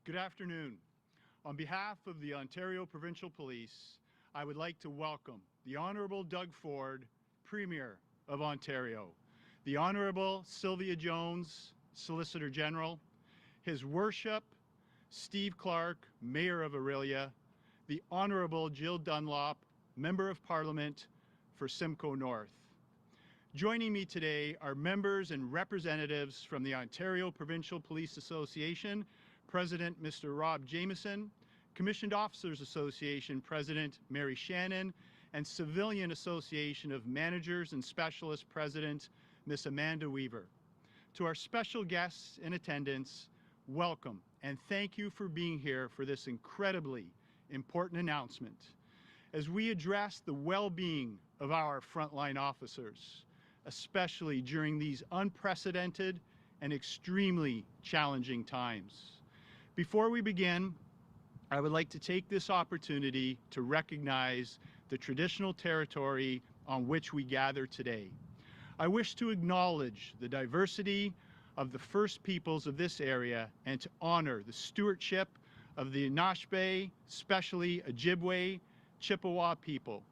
Good afternoon. On behalf of the Ontario Provincial Police, I would like to welcome the Honourable Doug Ford, Premier of Ontario, the Honourable Sylvia Jones, Solicitor General, His Worship Steve Clark, Mayor of Orillia, the Honourable Jill Dunlop, Member of Parliament for Simcoe North. Joining me today are members and representatives from the Ontario Provincial Police Association, President Mr. Rob Jameson, Commissioned Officers Association President Mary Shannon, and Civilian Association of Managers and Specialists President Ms. Amanda Weaver. To our special guests in attendance, welcome and thank you for being here for this incredibly important announcement as we address the well-being of our frontline officers, especially during these unprecedented and extremely challenging times. Before we begin, I would like to take this opportunity to recognize the traditional territory on which we gather today. I wish to acknowledge the diversity of the First Peoples of this area and to honor the stewardship of the Anishinaabe, especially Ojibwe, Chippewa people.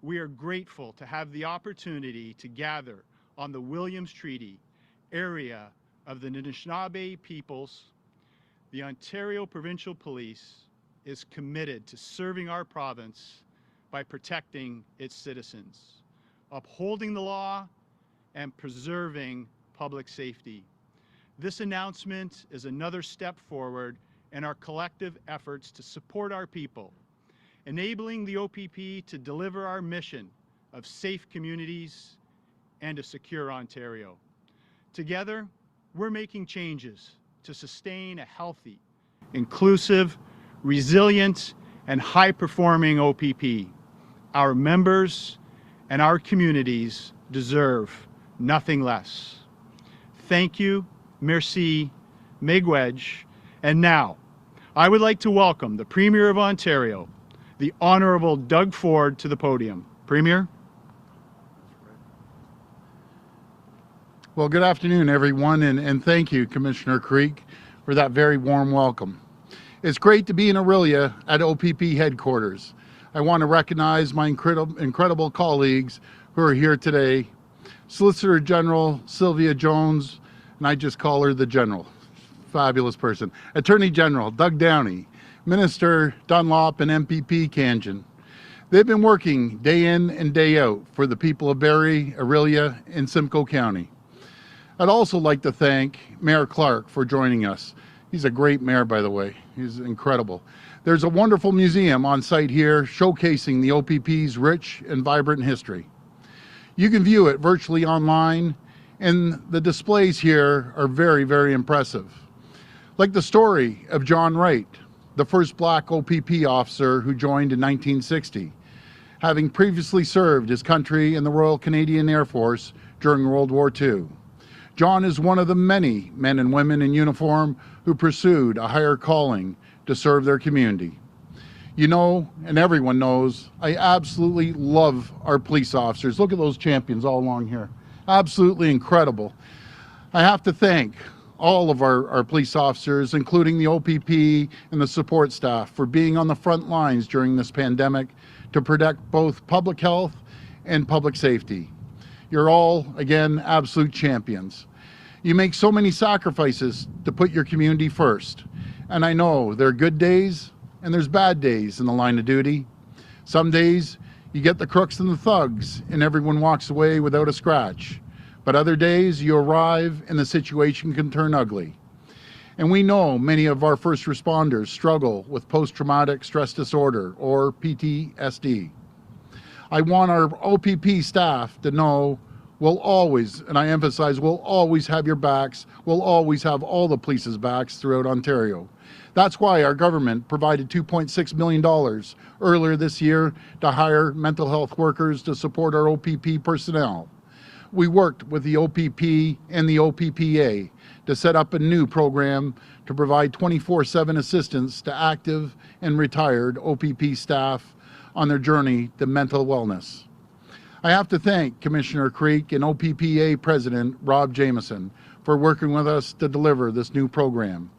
We are grateful to have the opportunity to gather on the Williams Treaty area of the Anishinaabe peoples. The Ontario Provincial Police is committed to serving our province by protecting its citizens, upholding the law, and preserving public safety. This announcement is another step forward in our collective efforts to support our people, enabling the OPP to deliver our mission of safe communities and a secure Ontario. Together, we're making changes to sustain a healthy, inclusive, resilient, and high-performing OPP. Our members and our communities deserve nothing less. Thank you, merci, miigwech, and now, I would like to welcome the Premier of Ontario, the Honourable Doug Ford, to the podium. Premier? Well, good afternoon, everyone, and thank you, Commissioner Carrique, for that very warm welcome. It's great to be in Orillia at OPP headquarters. I want to recognize my incredible colleagues who are here today. Solicitor General Sylvia Jones, and I just call her the General, fabulous person. Attorney General Doug Downey, Minister Dunlop, and MPP Kanjan. They've been working day in and day out for the people of Barrie, Orillia, and Simcoe County. I'd also like to thank Mayor Clark for joining us. He's a great mayor, by the way. He's incredible. There's a wonderful museum on site here showcasing the OPP's rich and vibrant history. You can view it virtually online, and the displays here are very, very impressive. Like the story of John Wright, the first black OPP officer who joined in 1960, having previously served his country in the Royal Canadian Air Force during World War II. John is one of the many men and women in uniform who pursued a higher calling to serve their community. You know, and everyone knows, I absolutely love our police officers. Look at those champions all along here. Absolutely incredible. I have to thank all of our police officers, including the OPP and the support staff, for being on the front lines during this pandemic to protect both public health and public safety. You're all, again, absolute champions. You make so many sacrifices to put your community first. And I know there are good days and there's bad days in the line of duty. Some days you get the crooks and the thugs and everyone walks away without a scratch. But other days you arrive and the situation can turn ugly. And we know many of our first responders struggle with post-traumatic stress disorder, or PTSD. I want our OPP staff to know we'll always, and I emphasize, we'll always have your backs. We'll always have all the police's backs throughout Ontario. That's why our government provided $2.6 million earlier this year to hire mental health workers to support our OPP personnel. We worked with the OPP and the OPPA to set up a new program to provide 24/7 assistance to active and retired OPP staff on their journey to mental wellness. I have to thank Commissioner Carrique and OPPA President Rob Jameson for working with us to deliver this new program.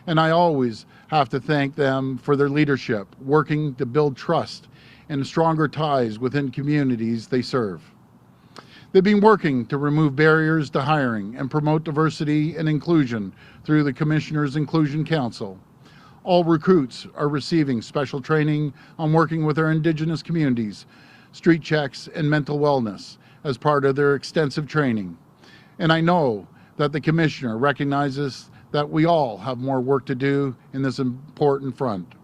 And I always have to thank them for their leadership, working to build trust and stronger ties within communities they serve. They've been working to remove barriers to hiring and promote diversity and inclusion through the Commissioners Inclusion Council. All recruits are receiving special training on working with our Indigenous communities, street checks, and mental wellness as part of their extensive training. And I know that the Commissioner recognizes that we all have more work to do in this important front.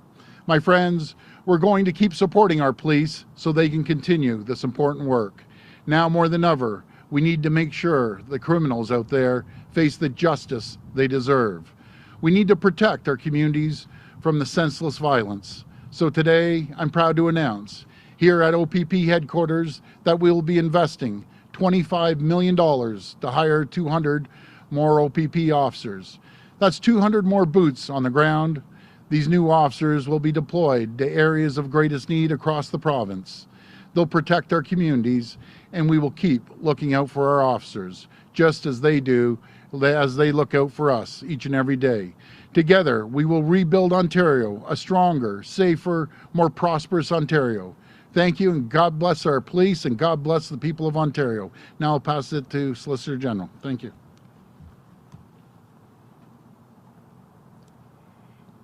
My friends, we're going to keep supporting our police so they can continue this important work. Now more than ever, we need to make sure the criminals out there face the justice they deserve. We need to protect our communities from the senseless violence. So today, I'm proud to announce here at OPP headquarters that we will be investing $25 million to hire 200 more OPP officers. That's 200 more boots on the ground. These new officers will be deployed to areas of greatest need across the province. They'll protect our communities, and we will keep looking out for our officers, just as they do, as they look out for us each and every day. Together, we will rebuild Ontario, a stronger, safer, more prosperous Ontario. Thank you, and God bless our police, and God bless the people of Ontario. Now I'll pass it to Solicitor General. Thank you.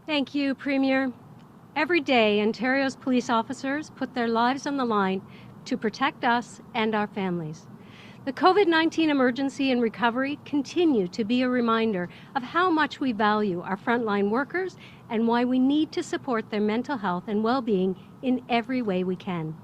Thank you, Premier. Every day, Ontario's police officers put their lives on the line to protect us and our families. The COVID-19 emergency and recovery continue to be a reminder of how much we value our frontline workers and why we need to support their mental health and well-being in every way we can.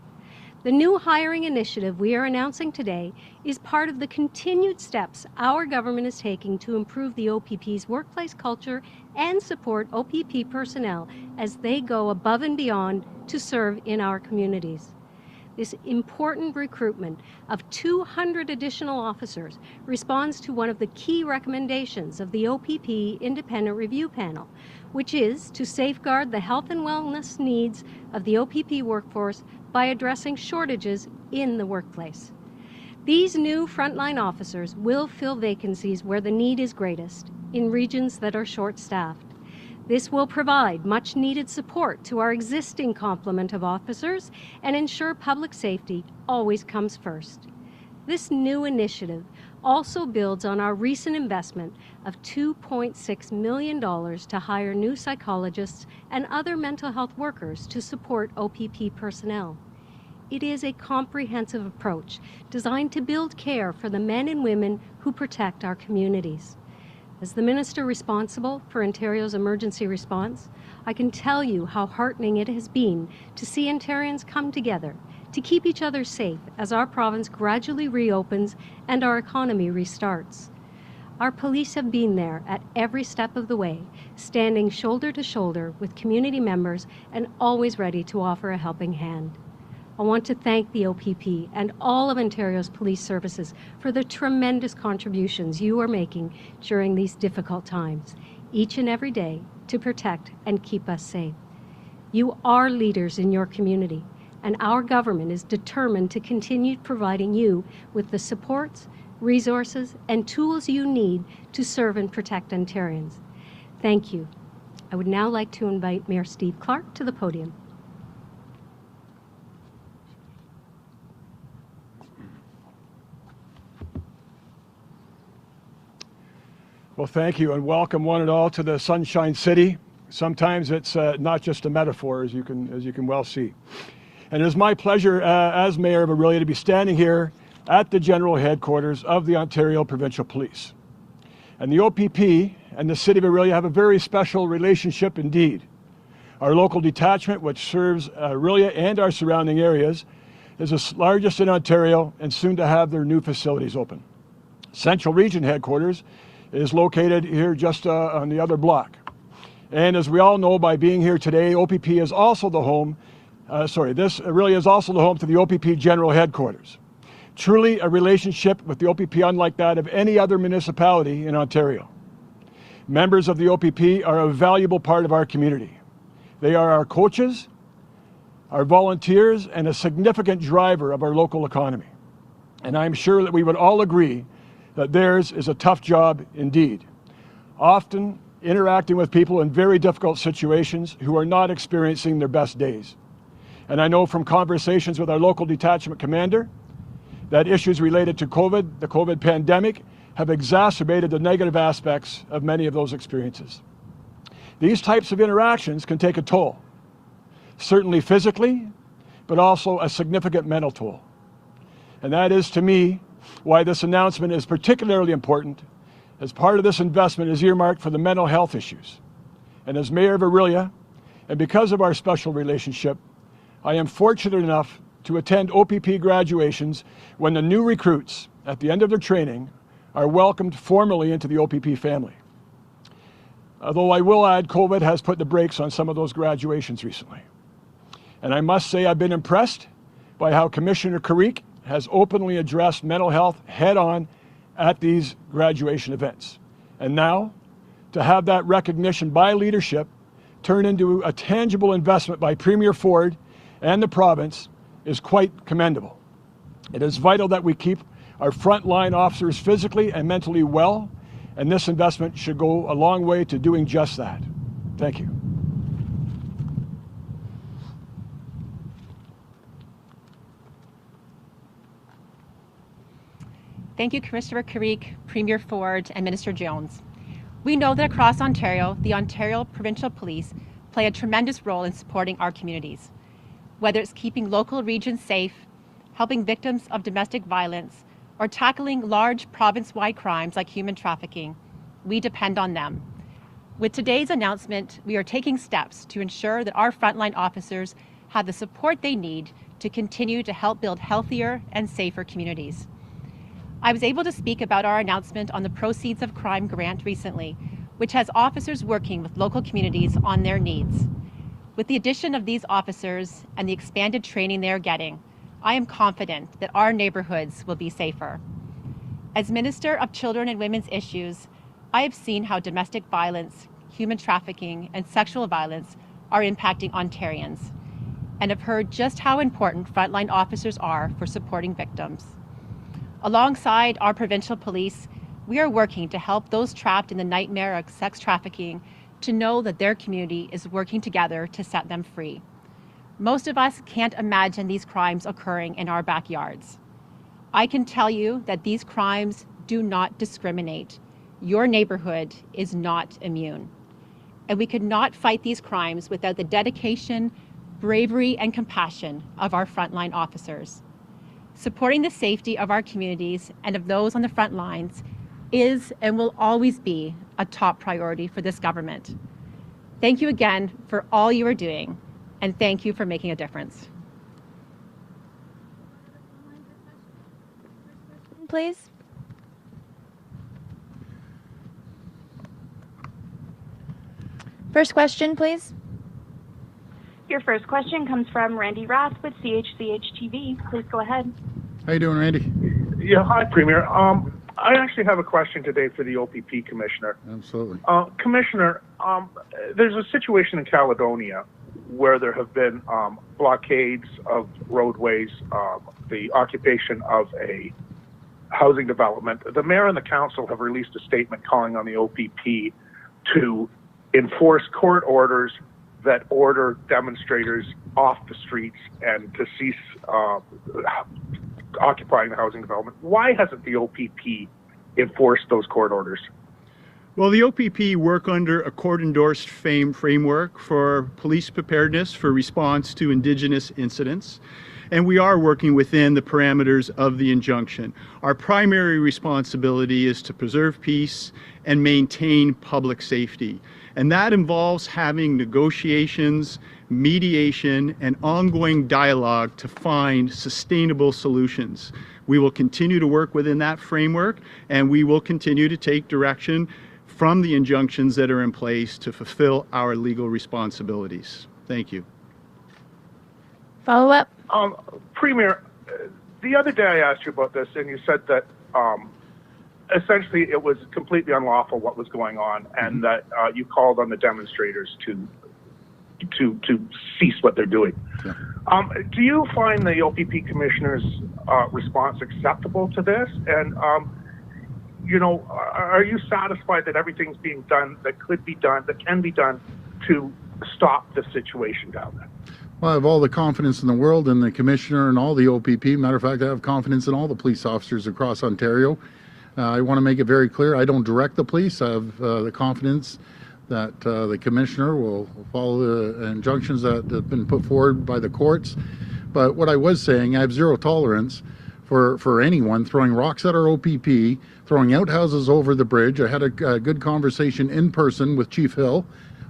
The new hiring initiative we are announcing today is part of the continued steps our government is taking to improve the OPP's workplace culture and support OPP personnel as they go above and beyond to serve in our communities. This important recruitment of 200 additional officers responds to one of the key recommendations of the OPP Independent Review Panel, which is to safeguard the health and wellness needs of the OPP workforce by addressing shortages in the workplace. These new frontline officers will fill vacancies where the need is greatest, in regions that are short-staffed. This will provide much-needed support to our existing complement of officers and ensure public safety always comes first. This new initiative also builds on our recent investment of $2.6 million to hire new psychologists and other mental health workers to support OPP personnel. It is a comprehensive approach designed to build care for the men and women who protect our communities. As the Minister responsible for Ontario's emergency response, I can tell you how heartening it has been to see Ontarians come together to keep each other safe as our province gradually reopens and our economy restarts. Our police have been there at every step of the way, standing shoulder to shoulder with community members and always ready to offer a helping hand. I want to thank the OPP and all of Ontario's police services for the tremendous contributions you are making during these difficult times, each and every day, to protect and keep us safe. You are leaders in your community, and our government is determined to continue providing you with the supports, resources, and tools you need to serve and protect Ontarians. Thank you. I would now like to invite Mayor Steve Clark to the podium. Well, thank you, and welcome one and all to the Sunshine City. Sometimes it's not just a metaphor, as you can well see. And it is my pleasure as Mayor of Orillia to be standing here at the general headquarters of the Ontario Provincial Police. And the OPP and the City of Orillia have a very special relationship indeed. Our local detachment, which serves Orillia and our surrounding areas, is the largest in Ontario and soon to have their new facilities open. Central Region headquarters is located here just on the other block. And as we all know by being here today, OPP is also the home, Orillia is also the home to the OPP General Headquarters. Truly a relationship with the OPP unlike that of any other municipality in Ontario. Members of the OPP are a valuable part of our community. They are our coaches, our volunteers, and a significant driver of our local economy. And I'm sure that we would all agree that theirs is a tough job indeed. Often interacting with people in very difficult situations who are not experiencing their best days. And I know from conversations with our local detachment commander that issues related to COVID, the COVID pandemic, have exacerbated the negative aspects of many of those experiences. These types of interactions can take a toll, certainly physically, but also a significant mental toll. And that is, to me, why this announcement is particularly important, as part of this investment is earmarked for the mental health issues. And as Mayor of Orillia, and because of our special relationship, I am fortunate enough to attend OPP graduations when the new recruits, at the end of their training, are welcomed formally into the OPP family. Although I will add, COVID has put the brakes on some of those graduations recently. And I must say I've been impressed by how Commissioner Carrique has openly addressed mental health head-on at these graduation events. And now, to have that recognition by leadership turn into a tangible investment by Premier Ford and the province is quite commendable. It is vital that we keep our frontline officers physically and mentally well, and this investment should go a long way to doing just that. Thank you. Thank you, Commissioner Carrique, Premier Ford, and Minister Jones. We know that across Ontario, the Ontario Provincial Police play a tremendous role in supporting our communities. Whether it's keeping local regions safe, helping victims of domestic violence, or tackling large province-wide crimes like human trafficking, we depend on them. With today's announcement, we are taking steps to ensure that our frontline officers have the support they need to continue to help build healthier and safer communities. I was able to speak about our announcement on the Proceeds of Crime grant recently, which has officers working with local communities on their needs. With the addition of these officers and the expanded training they are getting, I am confident that our neighborhoods will be safer. As Minister of Children and Women's Issues, I have seen how domestic violence, human trafficking, and sexual violence are impacting Ontarians, and have heard just how important frontline officers are for supporting victims. Alongside our provincial police, we are working to help those trapped in the nightmare of sex trafficking to know that their community is working together to set them free. Most of us can't imagine these crimes occurring in our backyards. I can tell you that these crimes do not discriminate. Your neighborhood is not immune. And we could not fight these crimes without the dedication, bravery, and compassion of our frontline officers. Supporting the safety of our communities and of those on the front lines is and will always be a top priority for this government. Thank you again for all you are doing, and thank you for making a difference. Please. First question, please. Your first question comes from Randy Rath with CHCH-TV. Please go ahead. How you doing, Randy? Yeah, hi, Premier. I actually have a question today for the OPP Commissioner. Absolutely. Commissioner, there's a situation in Caledonia where there have been blockades of roadways, the occupation of a housing development. The mayor and the council have released a statement calling on the OPP to enforce court orders that order demonstrators off the streets and to cease occupying the housing development. Why hasn't the OPP enforced those court orders? Well, the OPP work under a court-endorsed framework for police preparedness for response to Indigenous incidents, and we are working within the parameters of the injunction. Our primary responsibility is to preserve peace and maintain public safety, and that involves having negotiations, mediation, and ongoing dialogue to find sustainable solutions. We will continue to work within that framework, and we will continue to take direction from the injunctions that are in place to fulfill our legal responsibilities. Thank you. Follow up. Premier, the other day I asked you about this, and you said that essentially it was completely unlawful what was going on, and that you called on the demonstrators to cease what they're doing. Yeah. Do you find the OPP Commissioner's response acceptable to this? And are you satisfied that everything's being done that could be done, that can be done to stop the situation down there? Well, I have all the confidence in the world in the Commissioner and all the OPP. Matter of fact, I have confidence in all the police officers across Ontario. I want to make it very clear, I don't direct the police. I have the confidence that the Commissioner will follow the injunctions that have been put forward by the courts. But what I was saying, I have zero tolerance for anyone throwing rocks at our OPP, throwing outhouses over the bridge. I had a good conversation in person with Chief Hill.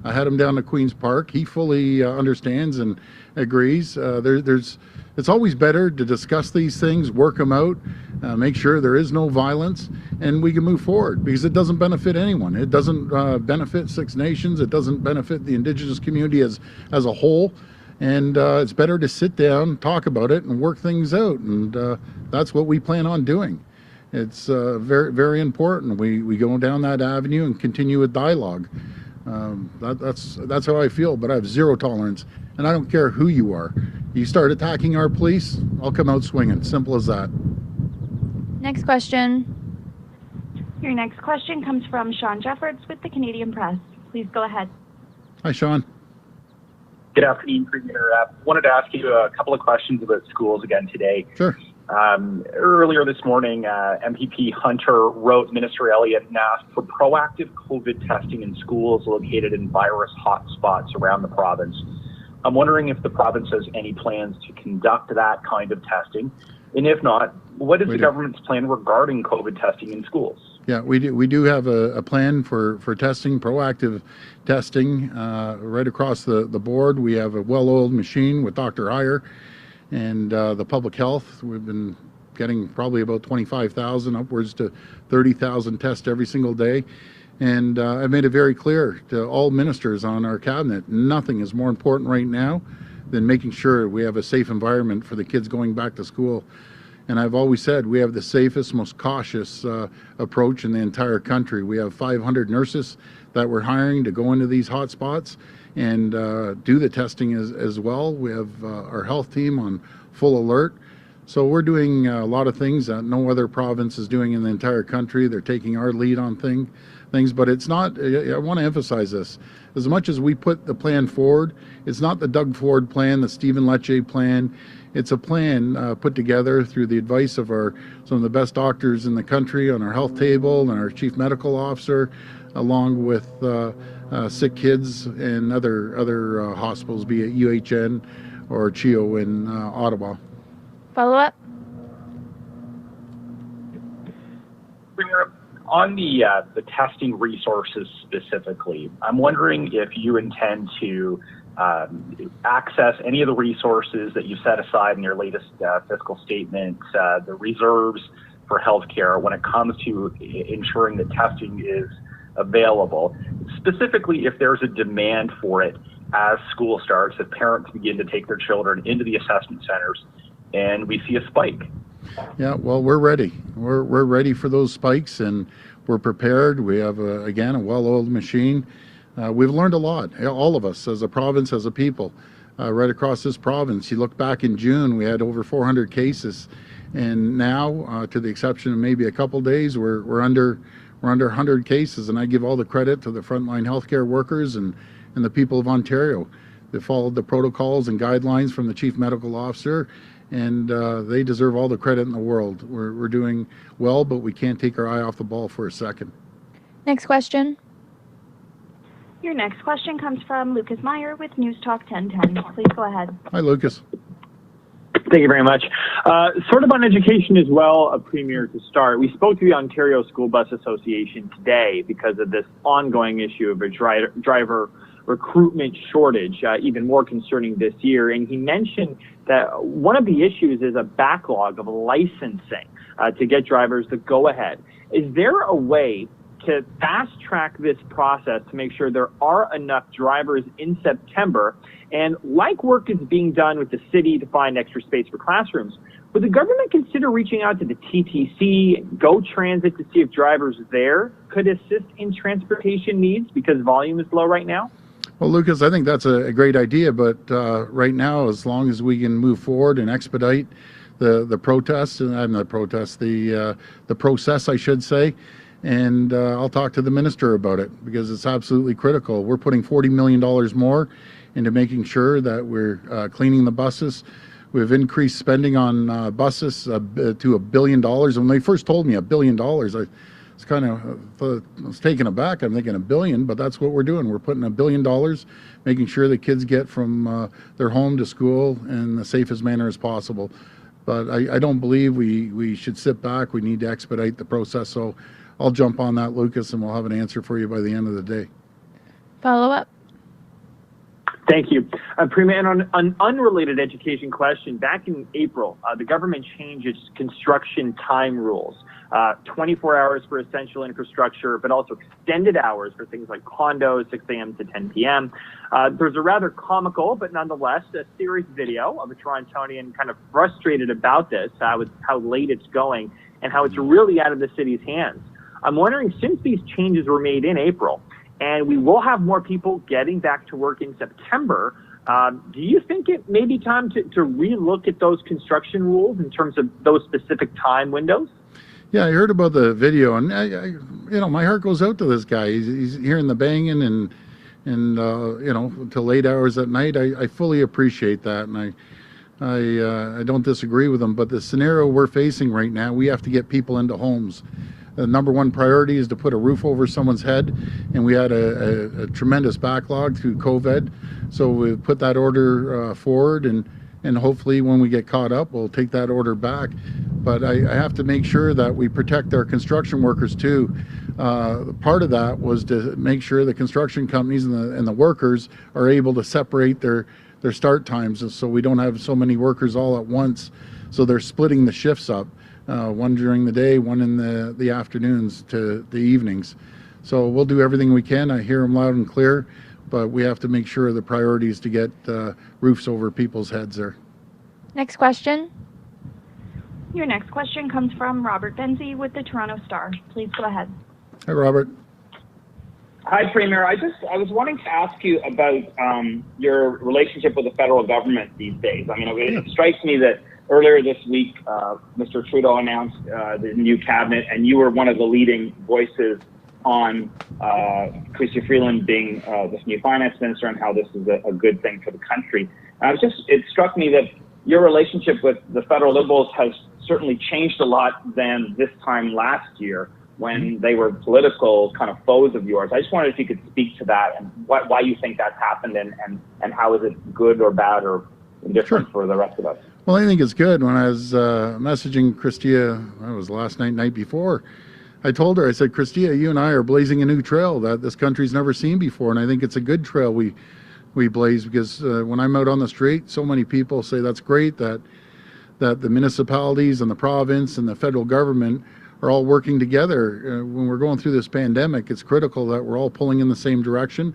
I had him down to Queen's Park. He fully understands and agrees. It's always better to discuss these things, work them out, make sure there is no violence, and we can move forward, because it doesn't benefit anyone. It doesn't benefit Six Nations. It doesn't benefit the Indigenous community as a whole. And it's better to sit down, talk about it, and work things out. And that's what we plan on doing. It's very, very important. We go down that avenue and continue with dialogue. That's how I feel, but I have zero tolerance, and I don't care who you are. You start attacking our police, I'll come out swinging. Simple as that. Next question. Your next question comes from Sean Jeffords with the Canadian Press. Please go ahead. Hi, Sean. Good afternoon, Premier. Wanted to ask you a couple of questions about schools again today. Sure. Earlier this morning, MPP Hunter wrote Ministerial and asked for proactive COVID testing in schools located in virus hotspots around the province. I'm wondering if the province has any plans to conduct that kind of testing, and if not, what is the government's plan regarding COVID testing in schools? Yeah, we do have a plan for testing, proactive testing, right across the board. We have a well-oiled machine with Dr. Heyer and the public health. We've been getting probably about 25,000, upwards to 30,000 tests every single day. And I've made it very clear to all ministers on our cabinet, nothing is more important right now than making sure we have a safe environment for the kids going back to school. And I've always said we have the safest, most cautious approach in the entire country. We have 500 nurses that we're hiring to go into these hot spots and do the testing as well. We have our health team on full alert. So we're doing a lot of things that no other province is doing in the entire country. They're taking our lead on things, but it's not, I want to emphasize this, as much as we put the plan forward, it's not the Doug Ford plan, the Stephen Lecce plan. It's a plan put together through the advice of some of the best doctors in the country on our health table and our chief medical officer, along with sick kids and other hospitals, be it UHN or CHEO in Ottawa. Follow up. On the testing resources specifically, I'm wondering if you intend to access any of the resources that you set aside in your latest fiscal statement, the reserves for healthcare, when it comes to ensuring that testing is available, specifically if there's a demand for it as school starts, if parents begin to take their children into the assessment centers and we see a spike. Yeah, well, we're ready. We're ready for those spikes, and we're prepared. We have, again, a well-oiled machine. We've learned a lot, all of us, as a province, as a people, right across this province. You look back in June, we had over 400 cases, and now, to the exception of maybe a couple days, we're under 100 cases, and I give all the credit to the frontline healthcare workers and the people of Ontario. They followed the protocols and guidelines from the chief medical officer, and they deserve all the credit in the world. We're doing well, but we can't take our eye off the ball for a second. Next question. Your next question comes from Lucas Meyer with News Talk 1010. Please go ahead. Hi, Lucas. Thank you very much. Sort of on education as well, Premier, to start. We spoke to the Ontario School Bus Association today because of this ongoing issue of a driver recruitment shortage, even more concerning this year. And he mentioned that one of the issues is a backlog of licensing to get drivers the go-ahead. Is there a way to fast-track this process to make sure there are enough drivers in September? And like work is being done with the city to find extra space for classrooms, would the government consider reaching out to the TTC, Go Transit, to see if drivers there could assist in transportation needs because volume is low right now? Well, Lucas, I think that's a great idea, but right now, as long as we can move forward and expedite the protests, and not protests, the process, I should say, and I'll talk to the minister about it because it's absolutely critical. We're putting $40 million more into making sure that we're cleaning the buses. We've increased spending on buses to $1 billion. And when they first told me $1 billion, I was taken aback. I'm thinking $1 billion, but that's what we're doing. We're putting $1 billion, making sure that kids get from their home to school in the safest manner as possible. But I don't believe we should sit back. We need to expedite the process. So I'll jump on that, Lucas, and we'll have an answer for you by the end of the day. Follow up. Thank you. Premier, and on an unrelated education question, back in April, the government changed its construction time rules. 24 hours for essential infrastructure, but also extended hours for things like condos, 6 a.m. to 10 p.m. There's a rather comical, but nonetheless, a serious video of a Torontonian kind of frustrated about this, how late it's going, and how it's really out of the city's hands. I'm wondering, since these changes were made in April, and we will have more people getting back to work in September, do you think it may be time to relook at those construction rules in terms of those specific time windows? Yeah, I heard about the video, and my heart goes out to this guy. He's hearing the banging and till late hours at night. I fully appreciate that, and I don't disagree with him. But the scenario we're facing right now, we have to get people into homes. The number one priority is to put a roof over someone's head, and we had a tremendous backlog through COVID. So we put that order forward, and hopefully when we get caught up, we'll take that order back. But I have to make sure that we protect our construction workers too. Part of that was to make sure the construction companies and the workers are able to separate their start times, so we don't have so many workers all at once. So they're splitting the shifts up. One during the day, one in the afternoons to the evenings. So we'll do everything we can. I hear them loud and clear, but we have to make sure the priority is to get roofs over people's heads there. Next question. Your next question comes from Robert Benzie with the Toronto Star. Please go ahead. Hi, Robert. Hi, Premier. I was wanting to ask you about your relationship with the federal government these days. I mean, it strikes me that earlier this week, Mr. Trudeau announced the new cabinet, and you were one of the leading voices on Chrystia Freeland being this new finance minister and how this is a good thing for the country. It struck me that your relationship with the federal Liberals has certainly changed a lot than this time last year when they were political kind of foes of yours. I just wondered if you could speak to that and why you think that's happened and how is it good or bad or indifferent for the rest of us. Well, I think it's good. When I was messaging Chrystia, it was last night before, I told her, I said, Chrystia, you and I are blazing a new trail that this country's never seen before, and I think it's a good trail we blaze because when I'm out on the street, so many people say that's great that the municipalities and the province and the federal government are all working together. When we're going through this pandemic, it's critical that we're all pulling in the same direction.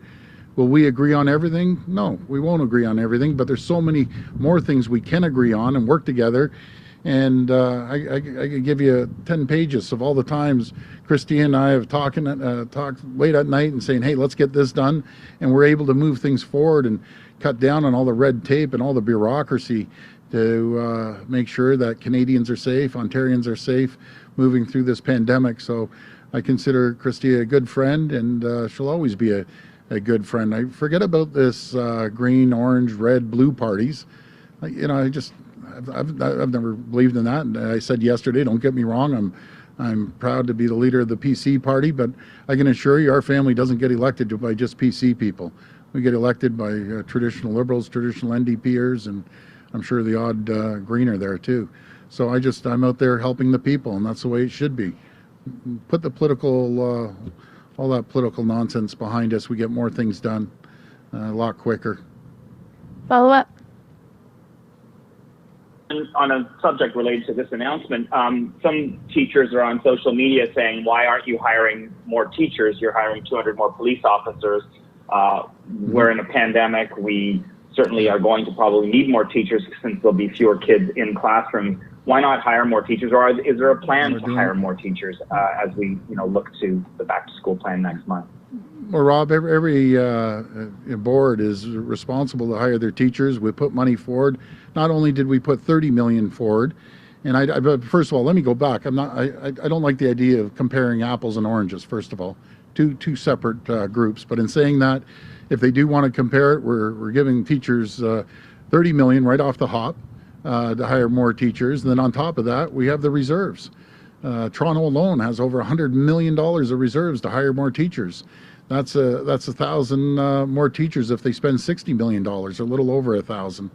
Will we agree on everything? No, we won't agree on everything, but there's so many more things we can agree on and work together. And I could give you 10 pages of all the times Chrystia and I have talked late at night and saying, hey, let's get this done. And we're able to move things forward and cut down on all the red tape and all the bureaucracy to make sure that Canadians are safe, Ontarians are safe moving through this pandemic. So I consider Chrystia a good friend, and she'll always be a good friend. I forget about this green, orange, red, blue parties. I've never believed in that. And I said yesterday, don't get me wrong, I'm proud to be the leader of the PC party, but I can assure you our family doesn't get elected by just PC people. We get elected by traditional Liberals, traditional NDPers, and I'm sure the odd greener there too. So I'm out there helping the people, and that's the way it should be. Put the political, all that political nonsense behind us. We get more things done a lot quicker. Follow up. On a subject related to this announcement, some teachers are on social media saying, why aren't you hiring more teachers? You're hiring 200 more police officers. We're in a pandemic. We certainly are going to probably need more teachers since there'll be fewer kids in classrooms. Why not hire more teachers, or is there a plan to hire more teachers as we look to the back to school plan next month? Well, Rob, every board is responsible to hire their teachers. We put money forward. Not only did we put $30 million forward And but first of all, let me go back. I don't like the idea of comparing apples and oranges. First of all, two separate groups. But in saying that, if they do want to compare it, we're giving teachers $30 million right off the hop to hire more teachers. And then on top of that, we have the reserves. Toronto alone has over $100 million of reserves to hire more teachers. That's 1,000 more teachers if they spend $60 million, or a little over 1,000.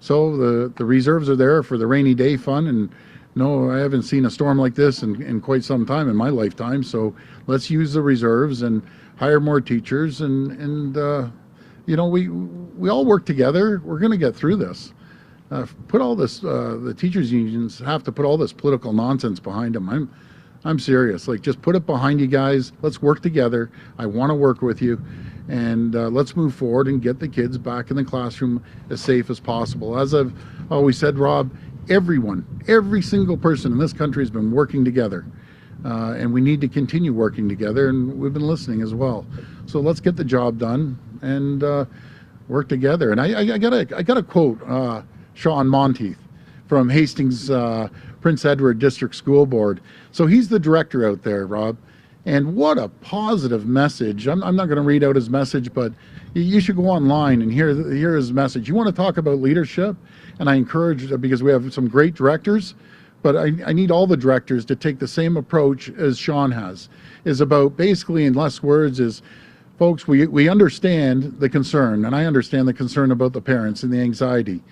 So the reserves are there for the rainy day fund. And no, I haven't seen a storm like this in quite some time in my lifetime. So let's use the reserves and hire more teachers. And you know, we all work together. We're going to get through this. Put all this, the teachers unions have to put all this political nonsense behind them. I'm serious. Like, just put it behind you guys. Let's work together. I want to work with you, and let's move forward and get the kids back in the classroom as safe as possible. As I've always said, Rob, every single person in this country has been working together, and we need to continue working together, and we've been listening as well. So let's get the job done and work together. And I got a quote. Sean Monteith from Hastings Prince Edward District School Board. So he's the director out there, Rob. And what a positive message. I'm not going to read out his message, but you should go online and hear his message. You want to talk about leadership? And I encourage, because we have some great directors, but I need all the directors to take the same approach as Sean has. Is about, basically, in less words, is, folks, we understand the concern, and I understand the concern about the parents and the anxiety.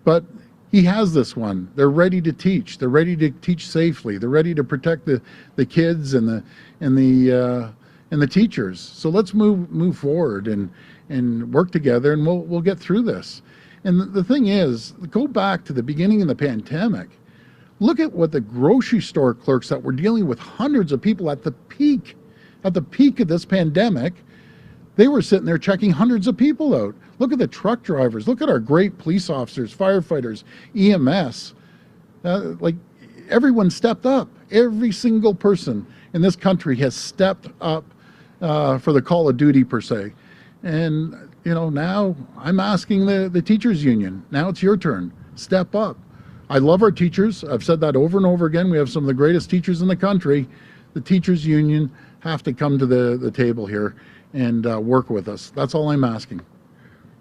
But he has this one. They're ready to teach. They're ready to teach safely. They're ready to protect the kids and the teachers. So let's move forward and work together, and we'll get through this. And the thing is, go back to the beginning of the pandemic. Look at what the grocery store clerks that were dealing with hundreds of people at the peak of this pandemic. They were sitting there checking hundreds of people out. Look at the truck drivers. Look at our great police officers, firefighters, EMS. Like, everyone stepped up. Every single person in this country has stepped up for the call of duty, per se. And, you know, now I'm asking the teachers union. Now it's your turn. Step up. I love our teachers. I've said that over and over again. We have some of the greatest teachers in the country. The teachers union have to come to the table here and work with us. That's all I'm asking.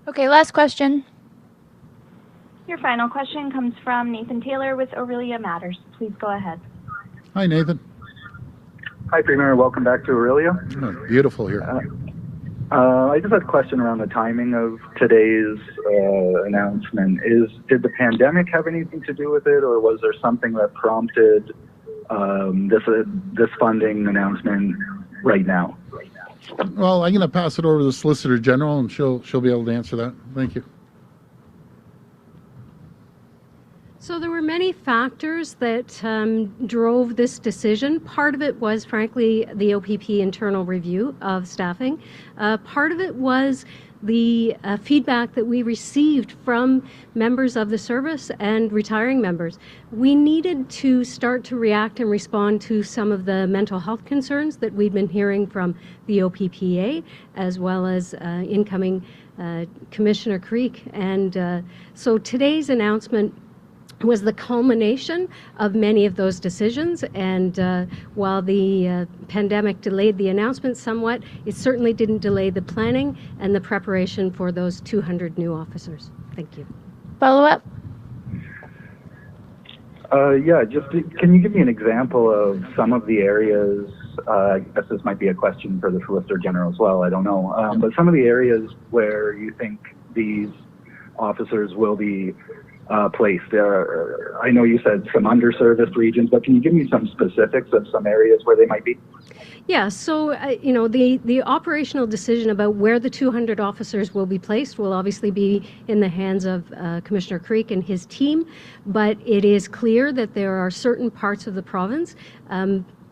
Okay, last question. Your final question comes from Nathan Taylor with Orillia Matters. Please go ahead. Hi, Nathan. Hi, Premier. Welcome back to Orillia. Oh, beautiful here. I just had a question around the timing of today's announcement. Did the pandemic have anything to do with it, or was there something that prompted this funding announcement right now? Well, I'm going to pass it over to the Solicitor General, and she'll be able to answer that. Thank you. So there were many factors that drove this decision. Part of it was, frankly, the OPP internal review of staffing. Part of it was the feedback that we received from members of the service and retiring members. We needed to start to react and respond to some of the mental health concerns that we'd been hearing from the OPPA, as well as incoming Commissioner Carrique. And so today's announcement was the culmination of many of those decisions, and while the pandemic delayed the announcement somewhat, it certainly didn't delay the planning and the preparation for those 200 new officers. Thank you. Follow up? Yeah, can you give me an example of some of the areas, I guess this might be a question for the Solicitor General as well, I don't know, but some of the areas where you think these officers will be placed. I know you said some underserviced regions, but can you give me some specifics of some areas where they might be? Yeah, so you know, the operational decision about where the 200 officers will be placed will obviously be in the hands of Commissioner Carrique and his team, but it is clear that there are certain parts of the province,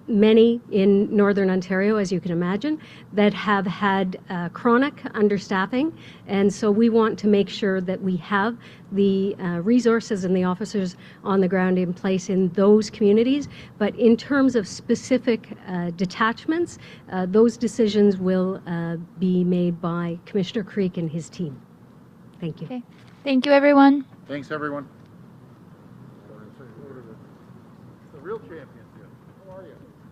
many in Northern Ontario, as you can imagine, that have had chronic understaffing, and so we want to make sure that we have the resources and the officers on the ground in place in those communities. But in terms of specific detachments, those decisions will be made by Commissioner Carrique and his team. Thank you. Okay. Thank you, everyone. Thanks, everyone. Real championship. How are you?